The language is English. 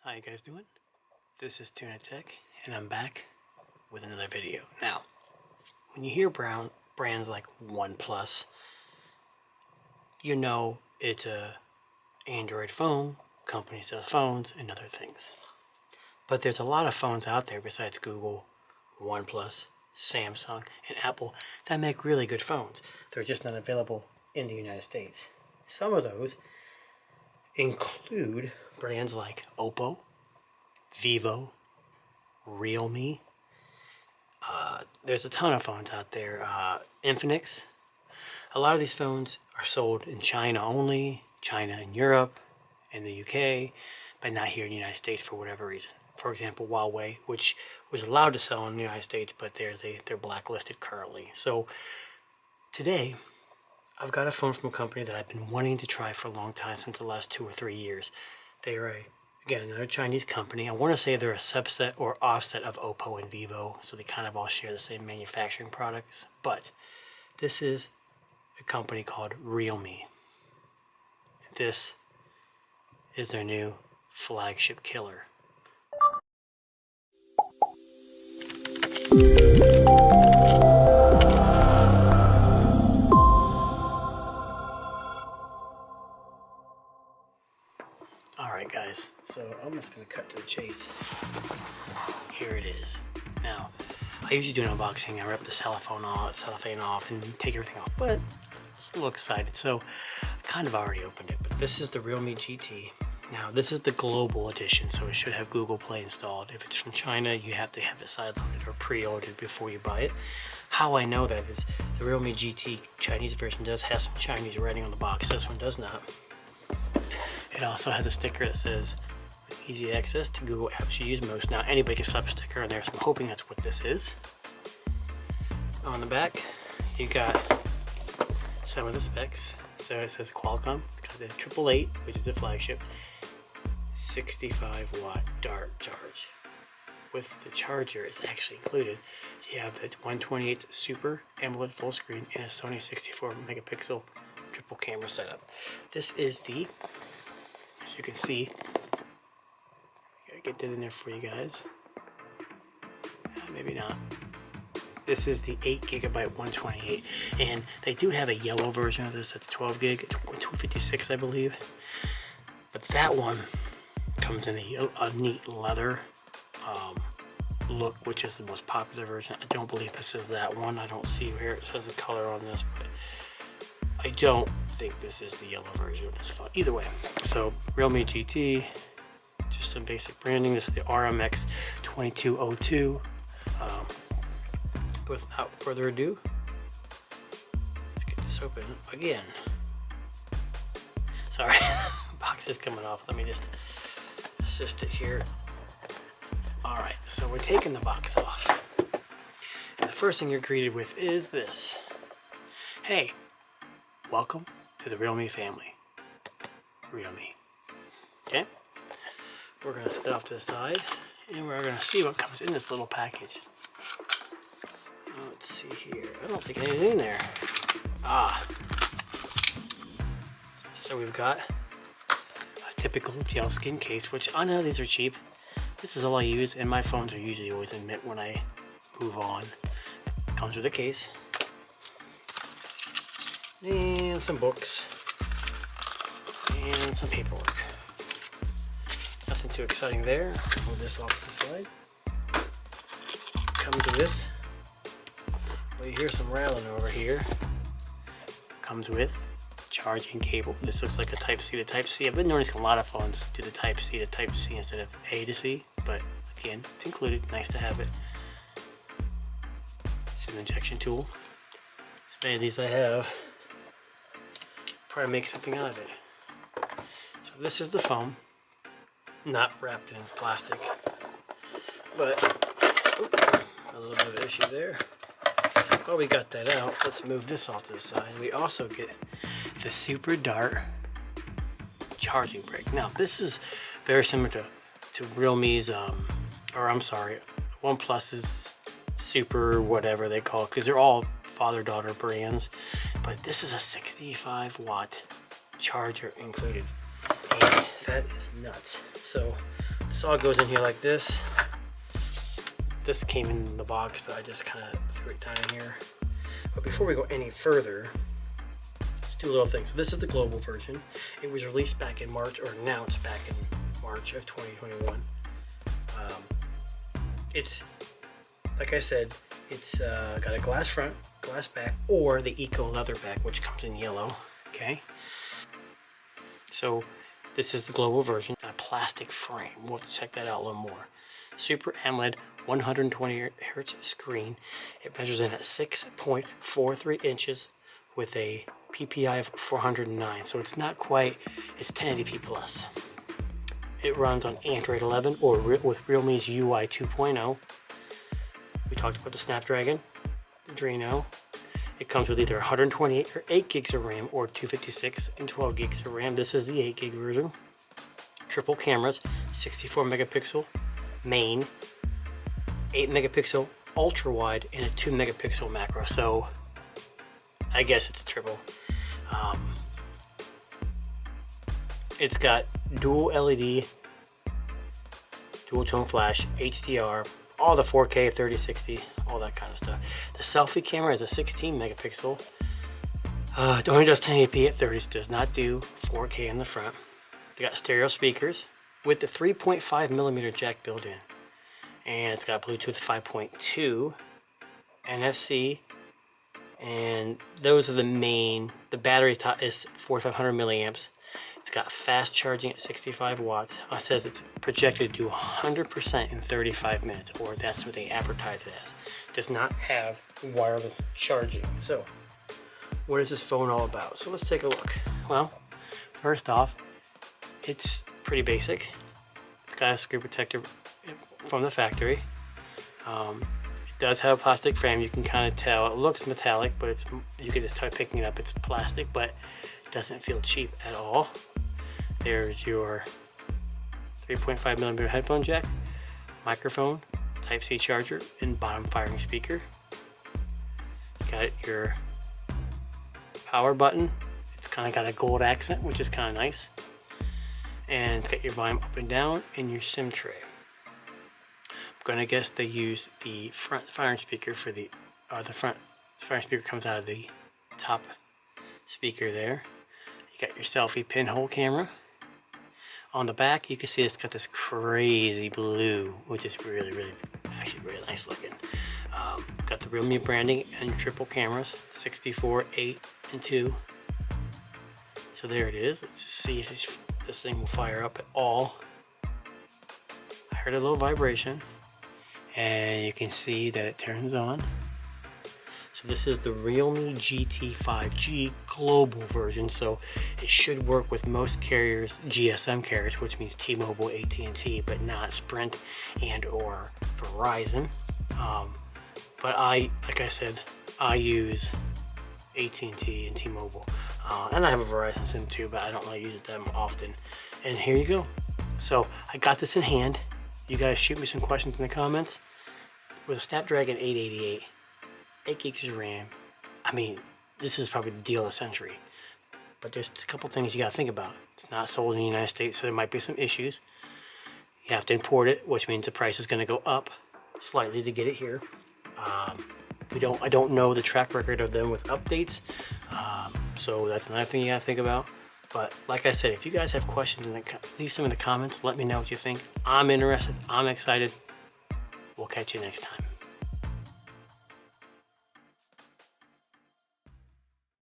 How you guys doing? This is Tuna Tech, and I'm back with another video. Now, when you hear brands like OnePlus, you know it's a Android phone, company sells phones and other things. But there's a lot of phones out there besides Google, OnePlus, Samsung, and Apple that make really good phones. They're just not available in the United States. Some of those include brands like Oppo, Vivo, Realme. There's a ton of phones out there. Infinix. A lot of these phones are sold in China only, China and Europe, and the UK, but not here in the United States for whatever reason. For example, Huawei, which was allowed to sell in the United States, but they're blacklisted currently. So today, I've got a phone from a company that I've been wanting to try for a long time, since the last 2 or 3 years. They are, again, another Chinese company. I want to say they're a subset or offset of Oppo and Vivo, so they kind of all share the same manufacturing products. But this is a company called Realme. This is their new flagship killer. Alright guys, so I'm just going to cut to the chase. Here it is. Now, I usually do an unboxing. I rip the cellophane off and take everything off, but I was a little excited, so I kind of already opened it. But this is the Realme GT. Now, this is the global edition, so it should have Google Play installed. If it's from China, you have to have it sideloaded or pre-ordered before you buy it. How I know that is the Realme GT Chinese version does have some Chinese writing on the box. This one does not. It also has a sticker that says easy access to Google apps you use most. Now, anybody can slap a sticker in there, so I'm hoping that's what this is. On the back, you got some of the specs. So it says Qualcomm, it's got the 888, which is the flagship, 65 watt dart charge. With the charger, it's actually included. You have the 128 Super AMOLED full screen and a Sony 64 megapixel triple camera setup. This is the, as you can see, I gotta get that in there for you guys. Maybe not. This is the 8GB 128, and they do have a yellow version of this that's 12 gig, 256 I believe. But that one comes in a neat leather look, which is the most popular version. I don't believe this is that one. I don't see where it says the color on this, but I don't think this is the yellow version of this phone. Either way, so Realme GT, just some basic branding. This is the RMX 2202. Without further ado, let's get this open again. Sorry, box is coming off. Let me just assist it here. Alright, so we're taking the box off. And the first thing you're greeted with is this. Hey, welcome to the Realme family. Realme. Okay? We're going to set it off to the side, and we're going to see what comes in this little package. Let's see here. I don't think anything's in there. So we've got a typical gel skin case, which I know these are cheap. This is all I use, and my phones are usually always in mint when I move on. Comes with a case. And some books. And some paperwork. Nothing too exciting there. Move this off to the side. Comes with, well, you hear some rattling over here. Comes with charging cable. This looks like a Type-C to Type-C. I've been noticing a lot of phones do the Type-C to Type-C instead of A to C, but again, it's included. Nice to have it. It's an injection tool. As many of these I have, probably make something out of it. So this is the phone, not wrapped in plastic, but a little bit of an issue there. While we got that out, let's move this off to the side. We also get the SuperDart charging brick. Now, this is very similar to Realme's, OnePlus's Super whatever they call it, because they're all father-daughter brands. But this is a 65 watt charger included, and that is nuts. So the This all goes in here like this. This came in the box, but I just kind of threw it down in here. But before we go any further, let's do a little thing. So this is the global version. It was released back in March, or announced back in March of 2021. It's, like I said, it's got a glass front, glass back, or the eco leather back, which comes in yellow. Okay. So this is the global version. A plastic frame. We'll have to check that out a little more. Super AMOLED 120 hertz screen. It measures in at 6.43 inches with a PPI of 409. So it's not quite, it's 1080p plus. It runs on Android 11 or with Realme's UI 2.0. We talked about the Snapdragon, the Adreno. It comes with either 128 or 8 gigs of RAM or 256 and 12 gigs of RAM. This is the 8 gig version. Triple cameras, 64 megapixel main, 8 megapixel ultra wide, and a 2 megapixel macro. So I guess it's triple. It's got dual LED, dual tone flash, HDR, all the 4K, 3060, all that kind of stuff. The selfie camera is a 16 megapixel. It only does 1080p at 30, so does not do 4K in the front. They got stereo speakers with the 3.5 millimeter jack built in. And it's got Bluetooth 5.2, NFC, and those are the main. The battery is 4500 milliamps. It's got fast charging at 65 watts. It says it's projected to do 100% in 35 minutes, or that's what they advertise it as. It does not have wireless charging. So, what is this phone all about? So let's take a look. Well, first off, it's pretty basic. It's got a screen protector from the factory. It does have a plastic frame. You can kind of tell. It looks metallic, but it's, you can just start picking it up. It's plastic, but it doesn't feel cheap at all. There's your 3.5 millimeter headphone jack, microphone, Type-C charger, and bottom firing speaker. Got your power button. It's kind of got a gold accent, which is kind of nice. And it's got your volume up and down and your SIM tray. I'm gonna guess they use the front firing speaker for the front firing speaker comes out of the top speaker there. You got your selfie pinhole camera. On the back, you can see it's got this crazy blue, which is actually really nice looking. Got the Realme branding and triple cameras, 64, 8, and 2. So there it is. Let's just see if this thing will fire up at all. I heard a little vibration, and you can see that it turns on. So this is the Realme GT 5G global version, so it should work with most carriers, GSM carriers, which means T-Mobile, AT&T, but not Sprint and or Verizon. But like I said, I use AT&T and T-Mobile, and I have a Verizon SIM too, but I don't really use it that often. And here you go. So I got this in hand. You guys shoot me some questions in the comments. With a Snapdragon 888. 8 gigs of RAM. I mean, this is probably the deal of the century. But there's a couple things you got to think about. It's not sold in the United States, so there might be some issues. You have to import it, which means the price is going to go up slightly to get it here. I don't know the track record of them with updates, so that's another thing you got to think about. But like I said, if you guys have questions, leave some in the comments. Let me know what you think. I'm interested. I'm excited. We'll catch you next time.